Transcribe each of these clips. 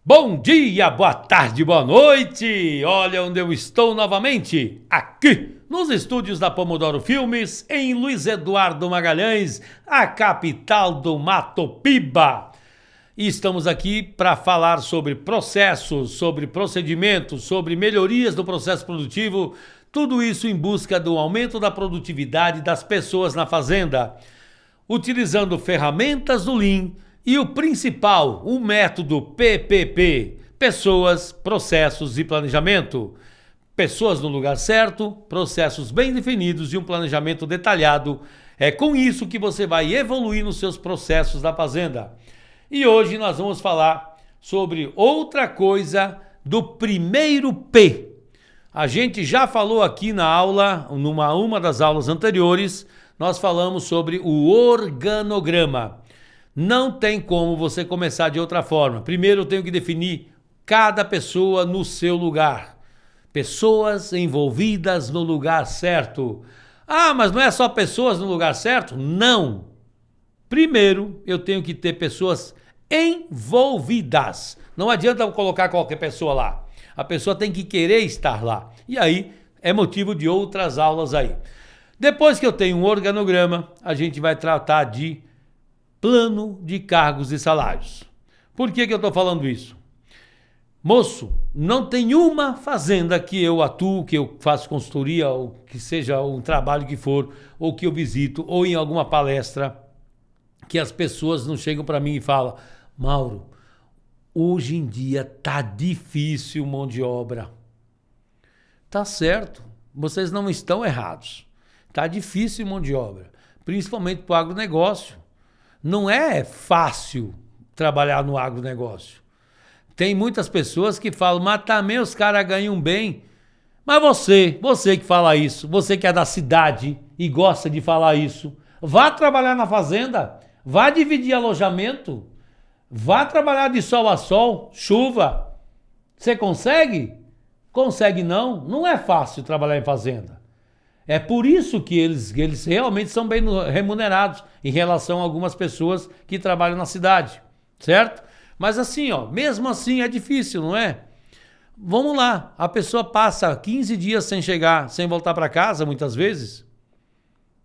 Bom dia, boa tarde, boa noite! Olha onde eu estou novamente, aqui nos estúdios da Pomodoro Filmes, em Luiz Eduardo Magalhães, a capital do Mato Piba. E estamos aqui para falar sobre processos, sobre procedimentos, sobre melhorias do processo produtivo, tudo isso em busca do aumento da produtividade das pessoas na fazenda, utilizando ferramentas do Lean, e o principal, o método PPP, pessoas, processos e planejamento. Pessoas no lugar certo, processos bem definidos e um planejamento detalhado. É com isso que você vai evoluir nos seus processos da fazenda. E hoje nós vamos falar sobre outra coisa do primeiro P. A gente já falou aqui na aula, uma das aulas anteriores, nós falamos sobre o organograma. Não tem como você começar de outra forma. Primeiro eu tenho que definir cada pessoa no seu lugar. Pessoas envolvidas no lugar certo. Ah, mas não é só pessoas no lugar certo? Não. Primeiro eu tenho que ter pessoas envolvidas. Não adianta eu colocar qualquer pessoa lá. A pessoa tem que querer estar lá. E aí é motivo de outras aulas aí. Depois que eu tenho um organograma, a gente vai tratar de plano de cargos e salários. Por que eu estou falando isso? Moço, não tem uma fazenda que eu atuo, que eu faço consultoria, ou que seja um trabalho que for, ou que eu visito, ou em alguma palestra, que as pessoas não chegam para mim e falam: Mauro, hoje em dia tá difícil mão de obra. Tá certo, vocês não estão errados. Tá difícil mão de obra, principalmente para o agronegócio. Não é fácil trabalhar no agronegócio. Tem muitas pessoas que falam, mas também os caras ganham bem. Mas você que fala isso, você que é da cidade e gosta de falar isso, vá trabalhar na fazenda, vá dividir alojamento, vá trabalhar de sol a sol, chuva. Você consegue? Consegue não? Não é fácil trabalhar em fazenda. É por isso que eles realmente são bem remunerados em relação a algumas pessoas que trabalham na cidade, certo? Mas assim, mesmo assim é difícil, não é? Vamos lá, a pessoa passa 15 dias sem chegar, sem voltar para casa, muitas vezes,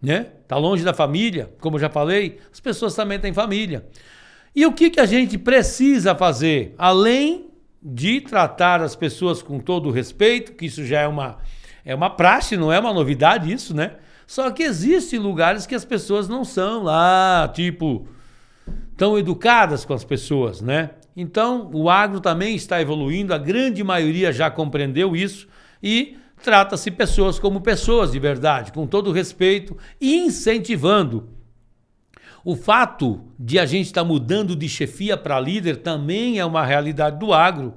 né? Tá longe da família, como eu já falei, as pessoas também têm família. E o que a gente precisa fazer? Além de tratar as pessoas com todo o respeito, que isso já é uma praxe, não é uma novidade isso, né? Só que existem lugares que as pessoas não são lá, tão educadas com as pessoas, né? Então, o agro também está evoluindo, a grande maioria já compreendeu isso e trata-se pessoas como pessoas de verdade, com todo o respeito e incentivando. O fato de a gente estar mudando de chefia para líder também é uma realidade do agro.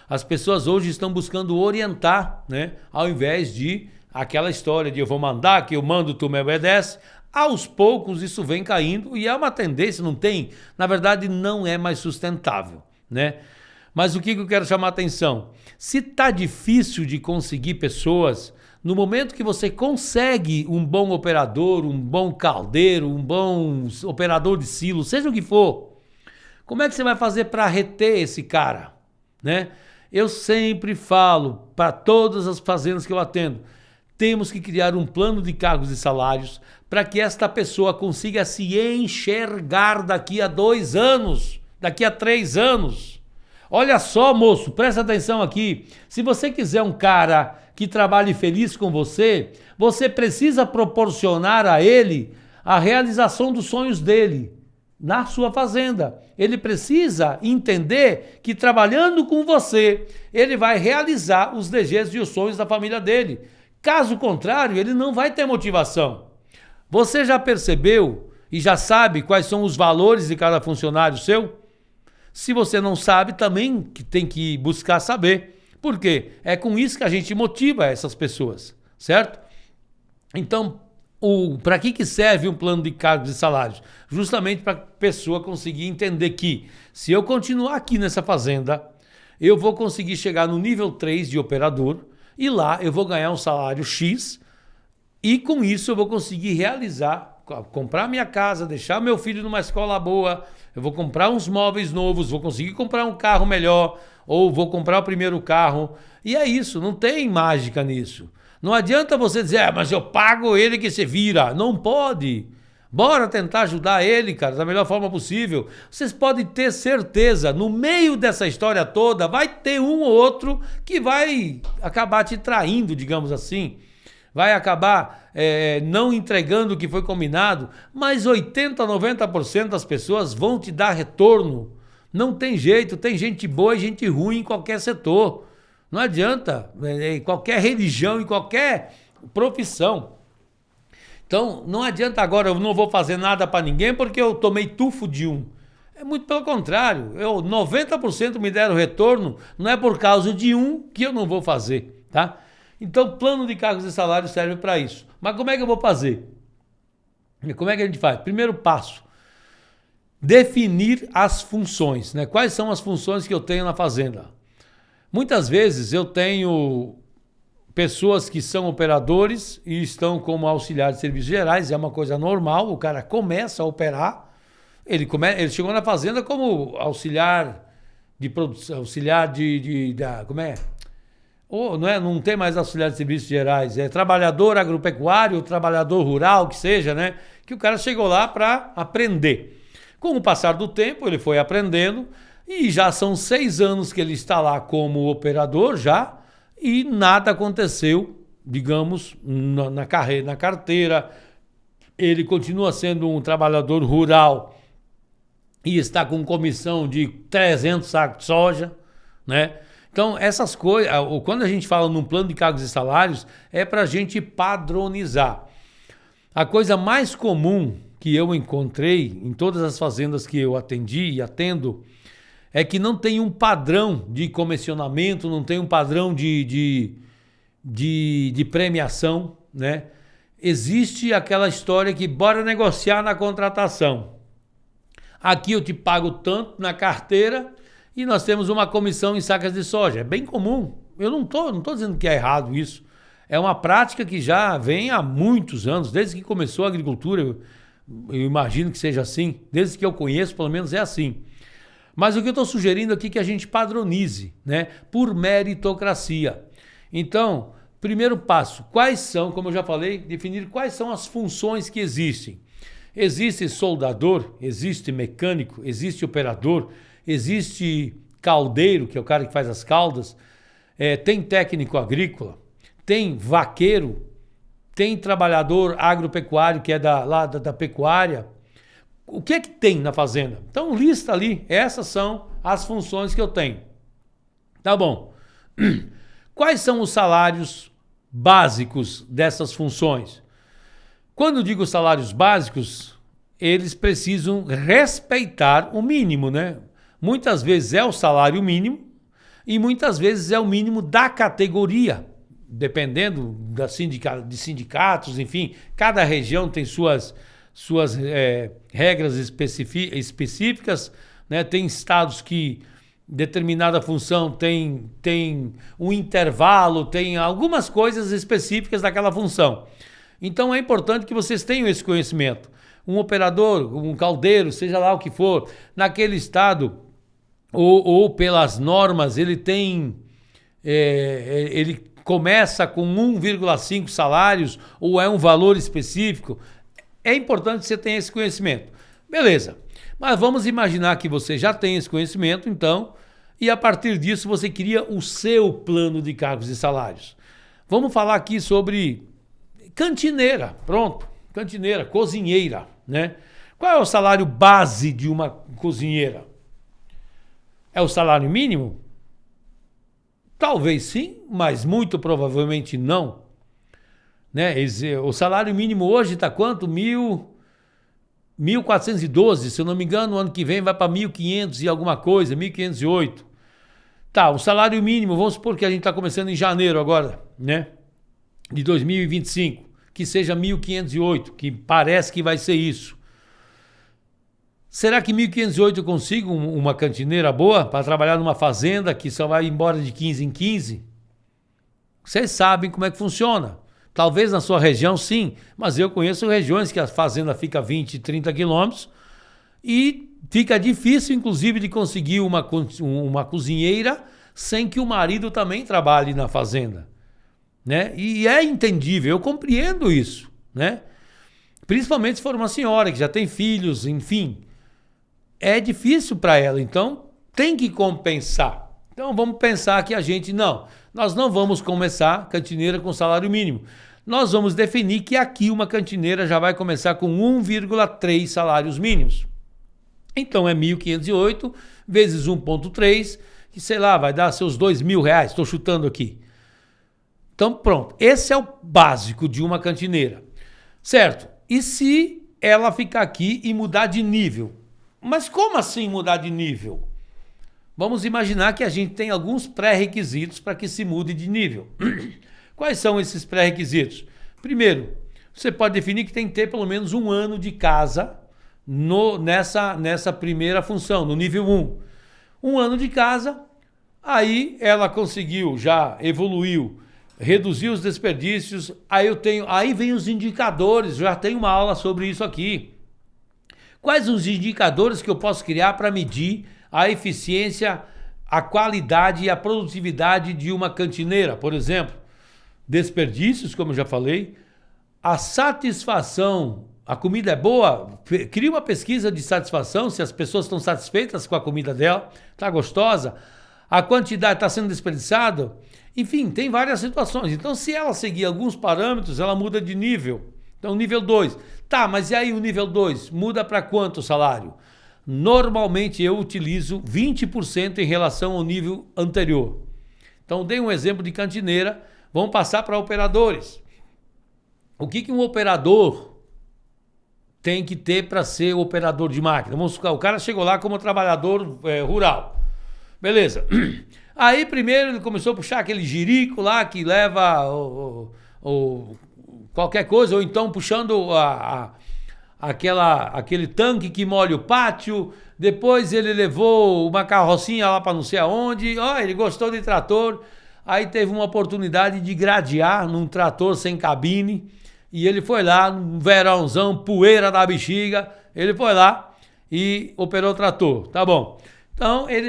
As pessoas hoje estão buscando orientar, né? Ao invés de aquela história de eu vou mandar, que eu mando, tu me obedece. Aos poucos isso vem caindo e é uma tendência, não tem, na verdade não é mais sustentável, né? Mas o que eu quero chamar a atenção? Se tá difícil de conseguir pessoas, no momento que você consegue um bom operador, um bom caldeiro, um bom operador de silo, seja o que for, como é que você vai fazer para reter esse cara, né? Eu sempre falo para todas as fazendas que eu atendo, temos que criar um plano de cargos e salários para que esta pessoa consiga se enxergar daqui a 2 anos, daqui a 3 anos. Olha só, moço, presta atenção aqui. Se você quiser um cara que trabalhe feliz com você, você precisa proporcionar a ele a realização dos sonhos dele na sua fazenda. Ele precisa entender que trabalhando com você, ele vai realizar os desejos e os sonhos da família dele. Caso contrário, ele não vai ter motivação. Você já percebeu e já sabe quais são os valores de cada funcionário seu? Se você não sabe, também tem que buscar saber. Por quê? É com isso que a gente motiva essas pessoas, certo? Então, para que serve um plano de cargos e salários? Justamente para a pessoa conseguir entender que, se eu continuar aqui nessa fazenda, eu vou conseguir chegar no nível 3 de operador e lá eu vou ganhar um salário X e com isso eu vou conseguir realizar, comprar minha casa, deixar meu filho numa escola boa, eu vou comprar uns móveis novos, vou conseguir comprar um carro melhor, ou vou comprar o primeiro carro. E é isso, não tem mágica nisso. Não adianta você dizer, mas eu pago ele que se vira. Não pode. Bora tentar ajudar ele, cara, da melhor forma possível. Vocês podem ter certeza, no meio dessa história toda, vai ter um ou outro que vai acabar te traindo, digamos assim. Vai acabar não entregando o que foi combinado, mas 80%, 90% das pessoas vão te dar retorno. Não tem jeito, tem gente boa e gente ruim em qualquer setor. Não adianta, em qualquer religião, em qualquer profissão. Então, não adianta agora, eu não vou fazer nada para ninguém porque eu tomei tufo de um. É muito pelo contrário. 90% me deram retorno, não é por causa de um que eu não vou fazer, tá? Então, plano de cargos e salários serve para isso. Mas como é que eu vou fazer? Como é que a gente faz? Primeiro passo, definir as funções, né? Quais são as funções que eu tenho na fazenda? Muitas vezes eu tenho pessoas que são operadores e estão como auxiliar de serviços gerais, é uma coisa normal, o cara começa a operar, ele chegou na fazenda como auxiliar de produção, auxiliar como é? Ou não tem mais auxiliar de serviços gerais, é trabalhador agropecuário, trabalhador rural, que seja, né? Que o cara chegou lá para aprender. Com o passar do tempo, ele foi aprendendo e já são 6 anos que ele está lá como operador já, e nada aconteceu, digamos, na carteira. Ele continua sendo um trabalhador rural e está com comissão de 300 sacos de soja, né? Então, essas coisas, quando a gente fala num plano de cargos e salários, é para a gente padronizar. A coisa mais comum que eu encontrei em todas as fazendas que eu atendi e atendo é que não tem um padrão de comissionamento, não tem um padrão de premiação, né? Existe aquela história que bora negociar na contratação. Aqui eu te pago tanto na carteira e nós temos uma comissão em sacas de soja. É bem comum. Eu não tô dizendo que é errado isso. É uma prática que já vem há muitos anos, desde que começou a agricultura, eu imagino que seja assim. Desde que eu conheço, pelo menos é assim. Mas o que eu estou sugerindo aqui é que a gente padronize, né? Por meritocracia. Então, primeiro passo, quais são, como eu já falei, definir quais são as funções que existem. Existe soldador, existe mecânico, existe operador, existe caldeiro, que é o cara que faz as caldas, tem técnico agrícola, tem vaqueiro, tem trabalhador agropecuário, que é da pecuária. O que é que tem na fazenda? Então lista ali, essas são as funções que eu tenho. Tá bom. Quais são os salários básicos dessas funções? Quando eu digo salários básicos, eles precisam respeitar o mínimo, né? Muitas vezes é o salário mínimo e muitas vezes é o mínimo da categoria, dependendo de sindicatos, enfim, cada região tem suas regras específicas, né? Tem estados que determinada função tem um intervalo, tem algumas coisas específicas daquela função. Então é importante que vocês tenham esse conhecimento. Um operador, um caldeiro, seja lá o que for, naquele estado ou pelas normas, ele começa com 1,5 salários ou é um valor específico. É importante que você tenha esse conhecimento. Beleza, mas vamos imaginar que você já tem esse conhecimento, então, e a partir disso você cria o seu plano de cargos e salários. Vamos falar aqui sobre cantineira, pronto, cantineira, cozinheira, né? Qual é o salário base de uma cozinheira? É o salário mínimo? Talvez sim, mas muito provavelmente não. Né? O salário mínimo hoje está quanto? 1.412, se eu não me engano, o ano que vem vai para 1.500 e alguma coisa, 1.508. Tá, o salário mínimo, vamos supor que a gente está começando em janeiro agora, né? De 2025, que seja 1.508, que parece que vai ser isso. Será que 1.508 eu consigo uma cantineira boa para trabalhar numa fazenda que só vai embora de 15 em 15? Vocês sabem como é que funciona. Talvez na sua região sim, mas eu conheço regiões que a fazenda fica a 20, 30 quilômetros E fica difícil, inclusive, de conseguir uma cozinheira sem que o marido também trabalhe na fazenda, né? E é entendível, eu compreendo isso, né? Principalmente se for uma senhora que já tem filhos, enfim. É difícil para ela, então tem que compensar. Então vamos pensar que nós não vamos começar cantineira com salário mínimo. Nós vamos definir que aqui uma cantineira já vai começar com 1,3 salários mínimos. Então é 1.508 vezes 1,3, que sei lá, vai dar seus R$2.000, estou chutando aqui. Então pronto, esse é o básico de uma cantineira, certo? E se ela ficar aqui e mudar de nível? Mas como assim mudar de nível? Vamos imaginar que a gente tem alguns pré-requisitos para que se mude de nível. Quais são esses pré-requisitos? Primeiro, você pode definir que tem que ter pelo menos 1 ano de casa nessa primeira função, no nível 1. 1 ano de casa, aí ela conseguiu, já evoluiu, reduzir os desperdícios, aí vem os indicadores, já tem uma aula sobre isso aqui. Quais os indicadores que eu posso criar para medir a eficiência, a qualidade e a produtividade de uma cantineira? Por exemplo, desperdícios, como eu já falei, a satisfação, a comida é boa, cria uma pesquisa de satisfação, se as pessoas estão satisfeitas com a comida dela, está gostosa, a quantidade está sendo desperdiçada, enfim, tem várias situações. Então, se ela seguir alguns parâmetros, ela muda de nível. Então, nível 2. Tá, mas e aí o nível 2? Muda para quanto o salário? Normalmente eu utilizo 20% em relação ao nível anterior. Então, dei um exemplo de cantineira, vamos passar para operadores. O que um operador tem que ter para ser operador de máquina? Vamos supor, o cara chegou lá como trabalhador rural. Beleza. Aí primeiro ele começou a puxar aquele jirico lá que leva qualquer coisa, ou então puxando aquele tanque que molha o pátio. Depois ele levou uma carrocinha lá para não sei aonde. Ele gostou de trator. Aí teve uma oportunidade de gradear num trator sem cabine. E ele foi lá, no verãozão, poeira da bexiga. Ele foi lá e operou o trator. Tá bom. Então ele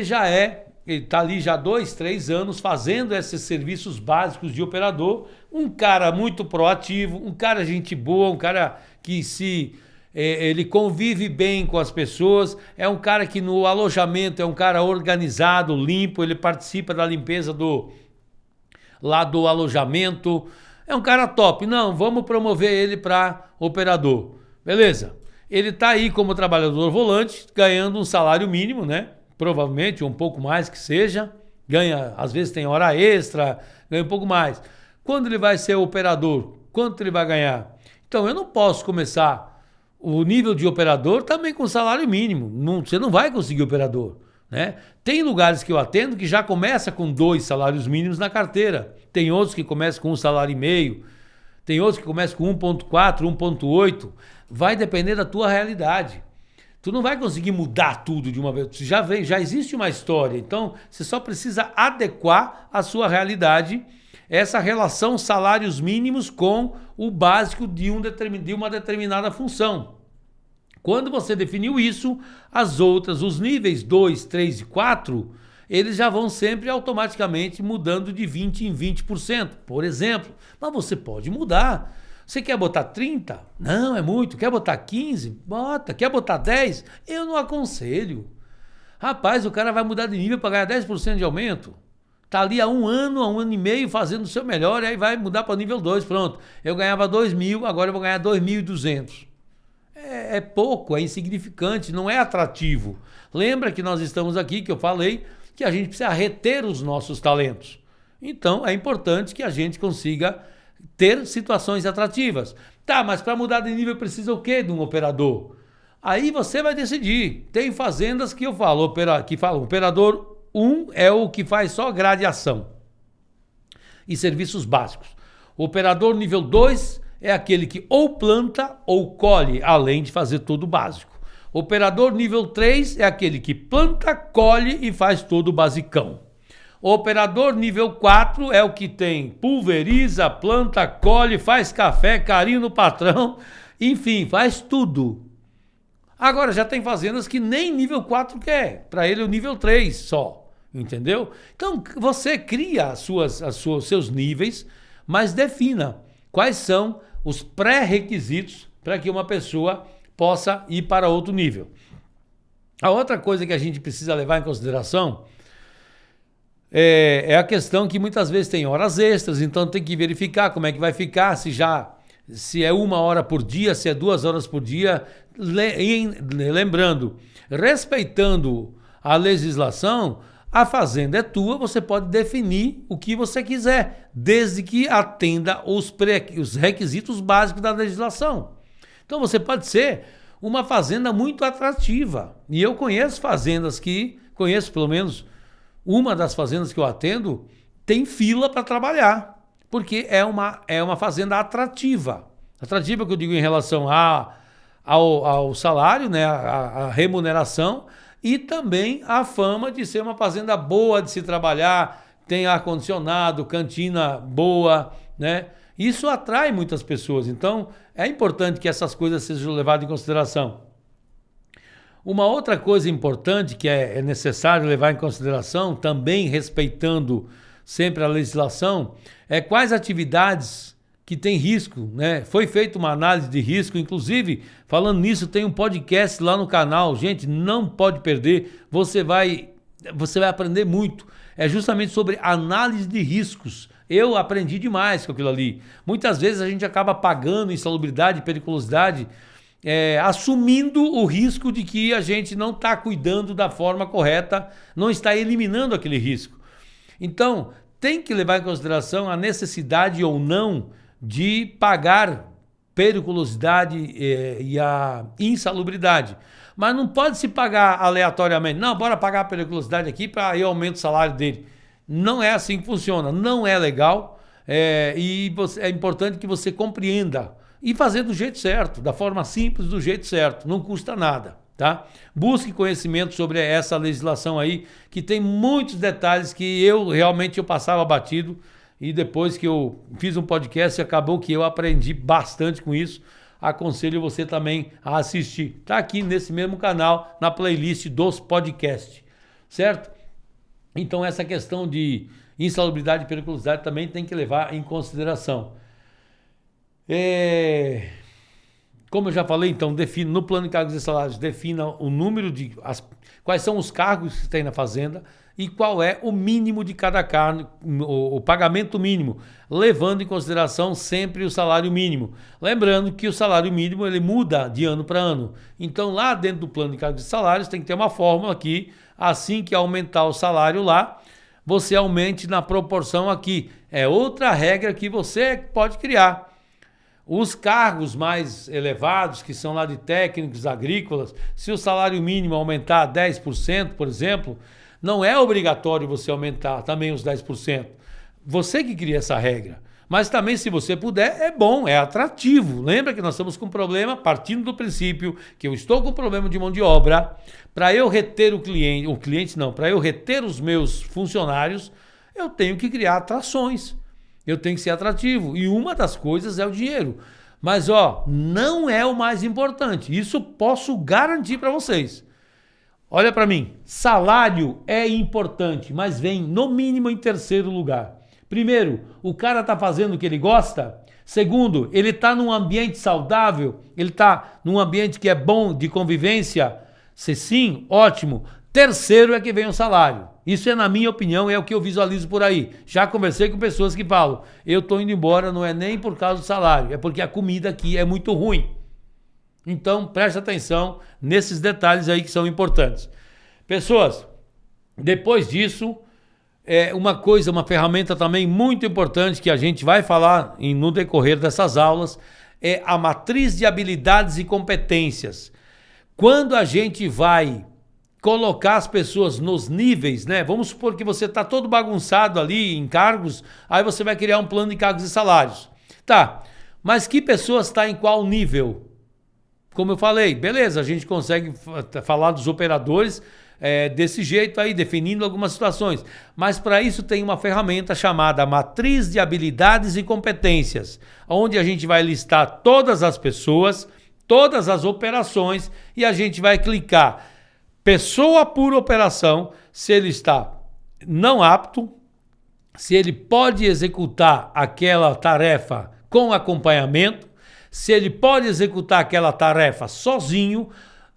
está ali já 2, 3 anos fazendo esses serviços básicos de operador. Um cara muito proativo, um cara gente boa, um cara que ele convive bem com as pessoas, é um cara que no alojamento é um cara organizado, limpo, ele participa da limpeza do alojamento, é um cara top. Não, vamos promover ele para operador. Beleza. Ele está aí como trabalhador volante, ganhando um salário mínimo, né? Provavelmente um pouco mais que seja, ganha, às vezes tem hora extra, ganha um pouco mais. Quando ele vai ser operador, quanto ele vai ganhar? Então eu não posso começar o nível de operador também com salário mínimo, você não vai conseguir operador, né? Tem lugares que eu atendo que já começa com 2 salários mínimos na carteira, tem outros que começam com 1,5 salário, tem outros que começam com 1,4, 1,8, vai depender da tua realidade. Tu não vai conseguir mudar tudo de uma vez. Já existe uma história. Então, você só precisa adequar a sua realidade, essa relação salários mínimos com o básico de uma determinada função. Quando você definiu isso, os níveis 2, 3 e 4, eles já vão sempre automaticamente mudando de 20% em 20%, por exemplo. Mas você pode mudar. Você quer botar 30? Não, é muito. Quer botar 15? Bota. Quer botar 10? Eu não aconselho. Rapaz, o cara vai mudar de nível para ganhar 10% de aumento. Tá ali há 1 ano, há 1 ano e meio fazendo o seu melhor e aí vai mudar para o nível 2. Pronto. Eu ganhava 2.000, agora eu vou ganhar 2.200. É pouco, é insignificante, não é atrativo. Lembra que nós estamos aqui, que eu falei, que a gente precisa reter os nossos talentos. Então, é importante que a gente consiga ter situações atrativas. Tá, mas para mudar de nível precisa o quê de um operador? Aí você vai decidir. Tem fazendas que falam, operador 1 é o que faz só gradeação e serviços básicos. O operador nível 2 é aquele que ou planta ou colhe, além de fazer todo o básico. O operador nível 3 é aquele que planta, colhe e faz todo o basicão. O operador nível 4 é o que tem pulveriza, planta, colhe, faz café, carinho no patrão, enfim, faz tudo. Agora, já tem fazendas que nem nível 4 quer. Para ele, o nível 3 só. Entendeu? Então, você cria seus níveis, mas defina quais são os pré-requisitos para que uma pessoa possa ir para outro nível. A outra coisa que a gente precisa levar em consideração é a questão que muitas vezes tem horas extras, então tem que verificar como é que vai ficar, se é 1 hora por dia, se é 2 horas por dia. Lembrando, respeitando a legislação, a fazenda é tua, você pode definir o que você quiser, desde que atenda os requisitos básicos da legislação. Então você pode ser uma fazenda muito atrativa. E eu conheço pelo menos uma das fazendas que eu atendo, tem fila para trabalhar, porque é uma fazenda atrativa. Atrativa que eu digo em relação ao salário, né, a remuneração, e também a fama de ser uma fazenda boa de se trabalhar, tem ar-condicionado, cantina boa, né? Isso atrai muitas pessoas, então é importante que essas coisas sejam levadas em consideração. Uma outra coisa importante que é necessário levar em consideração, também respeitando sempre a legislação, é quais atividades que tem risco, né? Foi feita uma análise de risco, inclusive, falando nisso, tem um podcast lá no canal, gente, não pode perder, você vai aprender muito, é justamente sobre análise de riscos. Eu aprendi demais com aquilo ali. Muitas vezes a gente acaba pagando insalubridade, periculosidade, assumindo o risco de que a gente não está cuidando da forma correta, não está eliminando aquele risco. Então, tem que levar em consideração a necessidade ou não de pagar periculosidade e a insalubridade. Mas não pode se pagar aleatoriamente. Não, bora pagar a periculosidade aqui para eu aumento o salário dele. Não é assim que funciona, não é legal, e é importante que você compreenda e fazer do jeito certo, da forma simples, do jeito certo, não custa nada, tá? Busque conhecimento sobre essa legislação aí, que tem muitos detalhes que eu passava batido, e depois que eu fiz um podcast, acabou que eu aprendi bastante com isso. Aconselho você também a assistir. Tá aqui nesse mesmo canal, na playlist dos podcasts, certo? Então essa questão de insalubridade e periculosidade também tem que levar em consideração. Como eu já falei, então, defina no plano de cargos e salários, defina o número quais são os cargos que tem na fazenda e qual é o mínimo de cada cargo, o pagamento mínimo, levando em consideração sempre o salário mínimo. Lembrando que o salário mínimo ele muda de ano para ano. Então, lá dentro do plano de cargos e salários, tem que ter uma fórmula que, assim que aumentar o salário lá, você aumente na proporção aqui. É outra regra que você pode criar. Os cargos mais elevados, que são lá de técnicos agrícolas, se o salário mínimo aumentar 10%, por exemplo, não é obrigatório você aumentar também os 10%. Você que cria essa regra. Mas também, se você puder, é bom, é atrativo. Lembra que nós estamos com um problema, partindo do princípio que eu estou com um problema de mão de obra. Para eu reter para eu reter os meus funcionários, eu tenho que criar atrações. Eu tenho que ser atrativo. E uma das coisas é o dinheiro. Mas, não é o mais importante. Isso posso garantir para vocês. Olha para mim. Salário é importante, mas vem no mínimo em terceiro lugar. Primeiro, o cara está fazendo o que ele gosta. Segundo, ele está num ambiente saudável. Ele está num ambiente que é bom de convivência. Se sim, ótimo. Terceiro é que vem o salário. Isso é, na minha opinião, é o que eu visualizo por aí. Já conversei com pessoas que falam, eu estou indo embora, não é nem por causa do salário, é porque a comida aqui é muito ruim. Então, preste atenção nesses detalhes aí que são importantes. Pessoas, depois disso, uma ferramenta também muito importante que a gente vai falar no decorrer dessas aulas, é a matriz de habilidades e competências. Quando a gente vai colocar as pessoas nos níveis, né? Vamos supor que você está todo bagunçado ali em cargos, aí você vai criar um plano de cargos e salários. Tá, mas que pessoas está em qual nível? Como eu falei, beleza, a gente consegue falar dos operadores desse jeito aí, definindo algumas situações. Mas para isso tem uma ferramenta chamada Matriz de Habilidades e Competências, onde a gente vai listar todas as pessoas todas as operações e a gente vai clicar pessoa por operação, se ele está não apto, se ele pode executar aquela tarefa com acompanhamento, se ele pode executar aquela tarefa sozinho,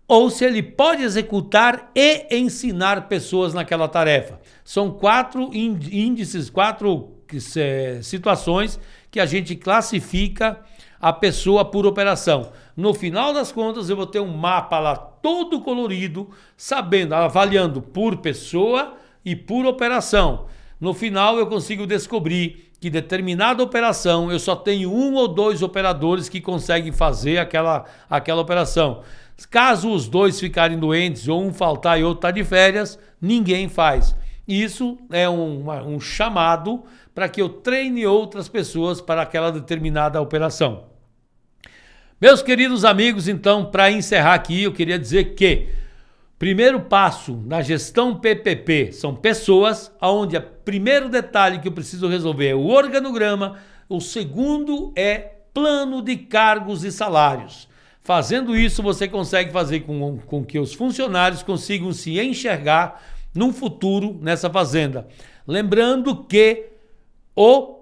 ou se ele pode executar e ensinar pessoas naquela tarefa. São 4 índices, 4 situações que a gente classifica a pessoa por operação. No final das contas, eu vou ter um mapa lá todo colorido, sabendo, avaliando por pessoa e por operação. No final, eu consigo descobrir que determinada operação, eu só tenho 1 ou 2 operadores que conseguem fazer aquela operação. Caso os 2 ficarem doentes ou um faltar e outro está de férias, ninguém faz. Isso é um chamado para que eu treine outras pessoas para aquela determinada operação. Meus queridos amigos, então, para encerrar aqui, eu queria dizer que primeiro passo na gestão PPP são pessoas, onde o primeiro detalhe que eu preciso resolver é o organograma, o segundo é plano de cargos e salários. Fazendo isso, você consegue fazer com que os funcionários consigam se enxergar num futuro nessa fazenda. Lembrando que o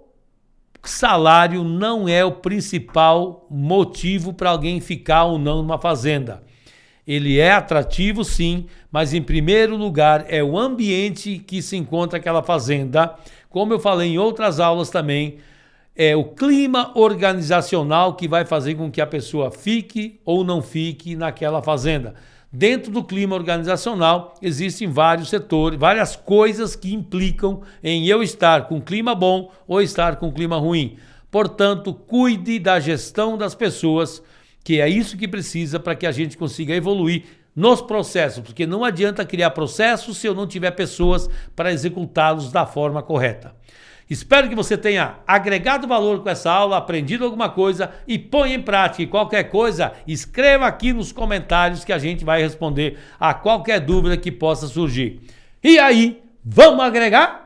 salário não é o principal motivo para alguém ficar ou não numa fazenda. Ele é atrativo sim, mas em primeiro lugar é o ambiente que se encontra aquela fazenda. Como eu falei em outras aulas também, é o clima organizacional que vai fazer com que a pessoa fique ou não fique naquela fazenda. Dentro do clima organizacional existem vários setores, várias coisas que implicam em eu estar com clima bom ou estar com clima ruim. Portanto, cuide da gestão das pessoas, que é isso que precisa para que a gente consiga evoluir nos processos, porque não adianta criar processos se eu não tiver pessoas para executá-los da forma correta. Espero que você tenha agregado valor com essa aula, aprendido alguma coisa e põe em prática. E qualquer coisa, escreva aqui nos comentários que a gente vai responder a qualquer dúvida que possa surgir. E aí, vamos agregar?